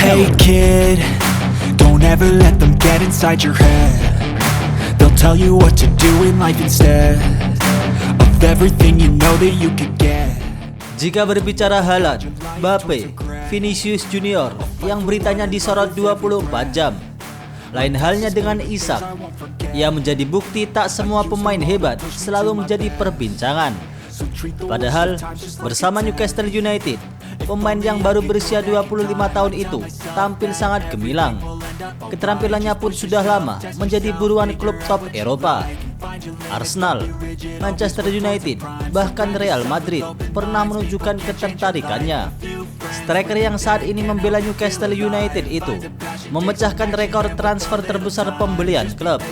Hey kid, don't ever let them get inside your head. They'll tell you what to do in life instead of everything you know that you could get. Jika berbicara Haaland, Mbappe, Vinicius Junior yang beritanya disorot 24 jam. Lain halnya dengan Isak. Ia menjadi bukti tak semua pemain hebat selalu menjadi perbincangan. Padahal bersama Newcastle United, pemain yang baru berusia 25 tahun itu tampil sangat gemilang. Keterampilannya pun sudah lama menjadi buruan klub top Eropa. Arsenal, Manchester United, bahkan Real Madrid pernah menunjukkan ketertarikannya. Striker yang saat ini membela Newcastle United itu memecahkan rekor transfer terbesar pembelian klub.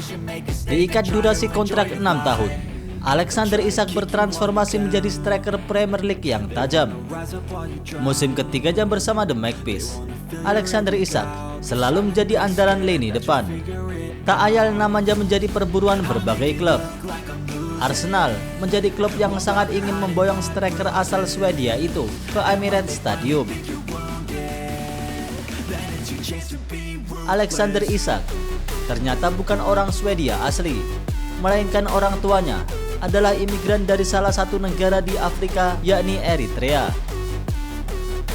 Diikat durasi kontrak 6 tahun, Alexander Isak bertransformasi menjadi striker Premier League yang tajam. Musim ketiganya bersama The Magpies, Alexander Isak selalu menjadi andalan lini depan. Tak ayal namanya menjadi perburuan berbagai klub. Arsenal menjadi klub yang sangat ingin memboyong striker asal Swedia itu ke Emirates Stadium. Alexander Isak ternyata bukan orang Swedia asli, melainkan orang tuanya adalah imigran dari salah satu negara di Afrika, yakni Eritrea.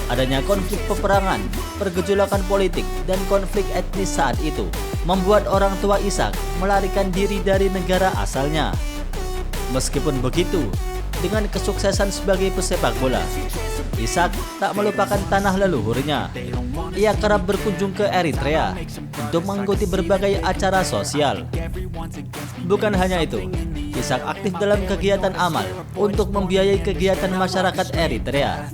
Adanya konflik peperangan, pergejolakan politik, dan konflik etnis saat itu membuat orang tua Isak melarikan diri dari negara asalnya. Meskipun begitu, dengan kesuksesan sebagai pesepak bola, Isak tak melupakan tanah leluhurnya. Ia kerap berkunjung ke Eritrea untuk mengikuti berbagai acara sosial. Bukan hanya itu, Isak aktif dalam kegiatan amal untuk membiayai kegiatan masyarakat Eritrea,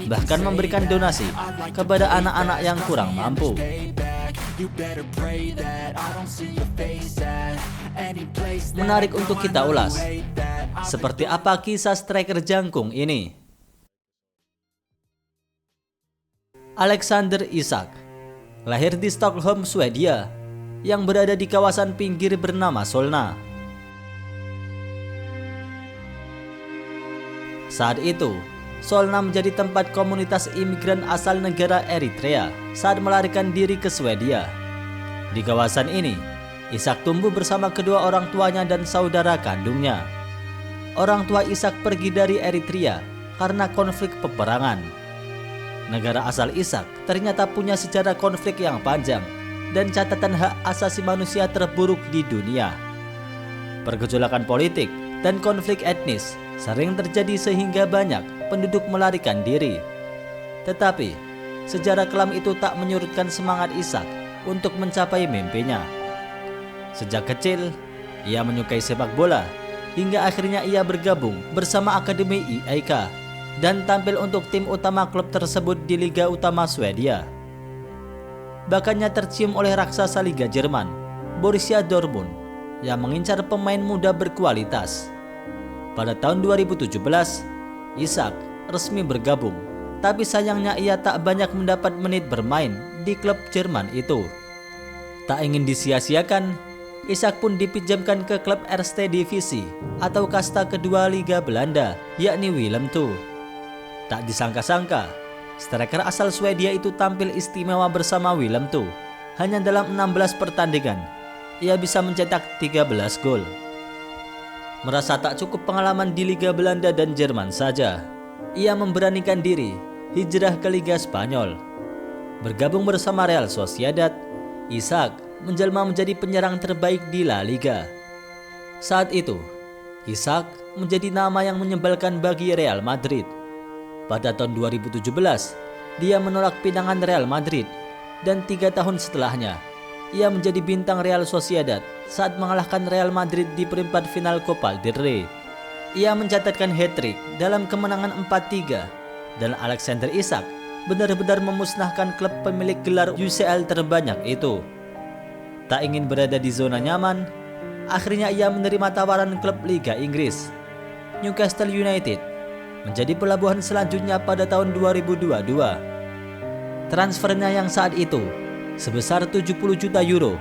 bahkan memberikan donasi kepada anak-anak yang kurang mampu. Menarik untuk kita ulas, seperti apa kisah striker jangkung ini? Alexander Isak lahir di Stockholm, Swedia, yang berada di kawasan pinggir bernama Solna. Saat itu, Solna menjadi tempat komunitas imigran asal negara Eritrea saat melarikan diri ke Swedia. Di kawasan ini, Isak tumbuh bersama kedua orang tuanya dan saudara kandungnya. Orang tua Isak pergi dari Eritrea karena konflik peperangan. Negara asal Isak ternyata punya sejarah konflik yang panjang dan catatan hak asasi manusia terburuk di dunia. Pergejolakan politik dan konflik etnis sering terjadi sehingga banyak penduduk melarikan diri. Tetapi, sejarah kelam itu tak menyurutkan semangat Isak untuk mencapai mimpinya. Sejak kecil, ia menyukai sepak bola, hingga akhirnya ia bergabung bersama Akademi IAK dan tampil untuk tim utama klub tersebut di Liga Utama Swedia. Bakatnya tercium oleh raksasa Liga Jerman, Borussia Dortmund, yang mengincar pemain muda berkualitas. Pada tahun 2017, Isak resmi bergabung, tapi sayangnya ia tak banyak mendapat menit bermain di klub Jerman itu. Tak ingin disia-siakan, Isak pun dipinjamkan ke klub Eerste Divisie atau kasta kedua Liga Belanda, yakni Willem II. Tak disangka-sangka, striker asal Swedia itu tampil istimewa bersama Willem II. Hanya dalam 16 pertandingan, ia bisa mencetak 13 gol. Merasa tak cukup pengalaman di Liga Belanda dan Jerman saja, ia memberanikan diri hijrah ke Liga Spanyol. Bergabung bersama Real Sociedad, Isak menjelma menjadi penyerang terbaik di La Liga. Saat itu, Isak menjadi nama yang menyebalkan bagi Real Madrid. Pada tahun 2017, dia menolak pinangan Real Madrid, dan 3 tahun setelahnya, ia menjadi bintang Real Sociedad saat mengalahkan Real Madrid di perempat final Copa del Rey. Ia mencatatkan hat-trick dalam kemenangan 4-3, dan Alexander Isak benar-benar memusnahkan klub pemilik gelar UCL terbanyak itu. Tak ingin berada di zona nyaman, akhirnya ia menerima tawaran klub Liga Inggris. Newcastle United menjadi pelabuhan selanjutnya pada tahun 2022. Transfernya yang saat itu sebesar 70 juta euro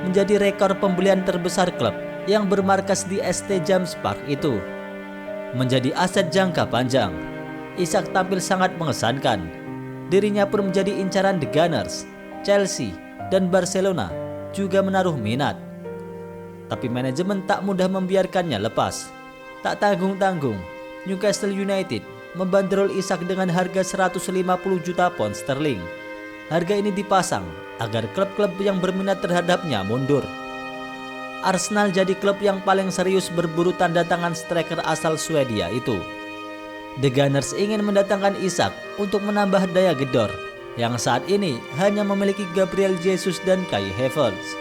menjadi rekor pembelian terbesar klub yang bermarkas di St. James Park itu. Menjadi aset jangka panjang, Isak tampil sangat mengesankan. Dirinya pun menjadi incaran The Gunners Chelsea, dan Barcelona juga menaruh minat. Tapi manajemen tak mudah membiarkannya lepas. Tak tanggung-tanggung, Newcastle United membandrol Isak dengan harga 150 juta pound sterling. Harga ini dipasang agar klub-klub yang berminat terhadapnya mundur. Arsenal jadi klub yang paling serius berburu tanda tangan striker asal Swedia itu. The Gunners ingin mendatangkan Isak untuk menambah daya gedor yang saat ini hanya memiliki Gabriel Jesus dan Kai Havertz.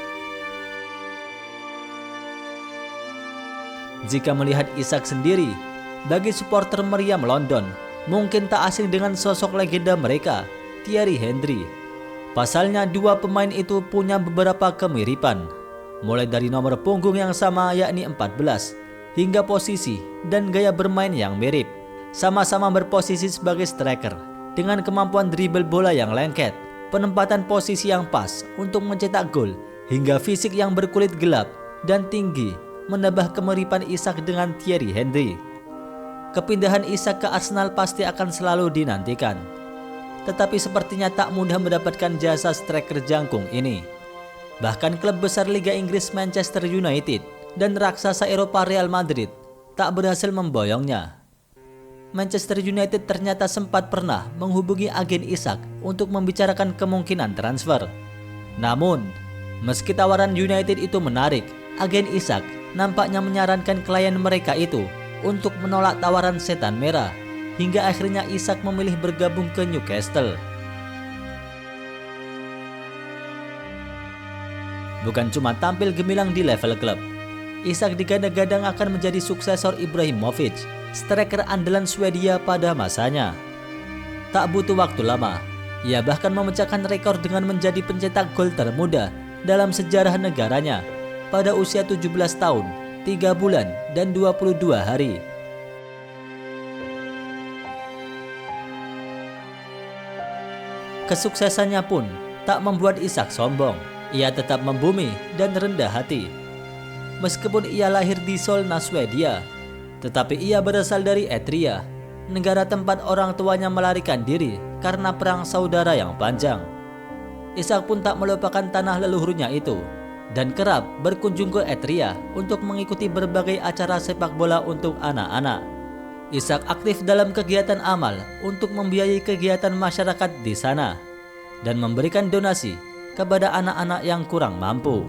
Jika melihat Isak sendiri, bagi supporter meriam London, mungkin tak asing dengan sosok legenda mereka, Thierry Henry. Pasalnya dua pemain itu punya beberapa kemiripan, mulai dari nomor punggung yang sama yakni 14, hingga posisi dan gaya bermain yang mirip. Sama-sama berposisi sebagai striker, dengan kemampuan dribble bola yang lengket, penempatan posisi yang pas untuk mencetak gol, hingga fisik yang berkulit gelap dan tinggi, menambah kemiripan Isak dengan Thierry Henry. Kepindahan Isak ke Arsenal pasti akan selalu dinantikan. Tetapi sepertinya tak mudah mendapatkan jasa striker jangkung ini. Bahkan klub besar Liga Inggris Manchester United dan raksasa Eropa Real Madrid tak berhasil memboyongnya. Manchester United ternyata sempat pernah menghubungi agen Isak untuk membicarakan kemungkinan transfer. Namun, meski tawaran United itu menarik, agen Isak nampaknya menyarankan klien mereka itu untuk menolak tawaran setan merah, hingga akhirnya Isak memilih bergabung ke Newcastle. Bukan cuma tampil gemilang di level klub, Isak digadang-gadang akan menjadi suksesor Ibrahimovic, striker andalan Swedia pada masanya. Tak butuh waktu lama, ia bahkan memecahkan rekor dengan menjadi pencetak gol termuda dalam sejarah negaranya pada usia 17 tahun, 3 bulan, dan 22 hari. Kesuksesannya pun tak membuat Isak sombong. Ia tetap membumi dan rendah hati. Meskipun ia lahir di Solna, Swedia, tetapi ia berasal dari Etria, negara tempat orang tuanya melarikan diri karena perang saudara yang panjang. Isak pun tak melupakan tanah leluhurnya itu dan kerap berkunjung ke Etria untuk mengikuti berbagai acara sepak bola untuk anak-anak. Isak aktif dalam kegiatan amal untuk membiayai kegiatan masyarakat di sana dan memberikan donasi kepada anak-anak yang kurang mampu.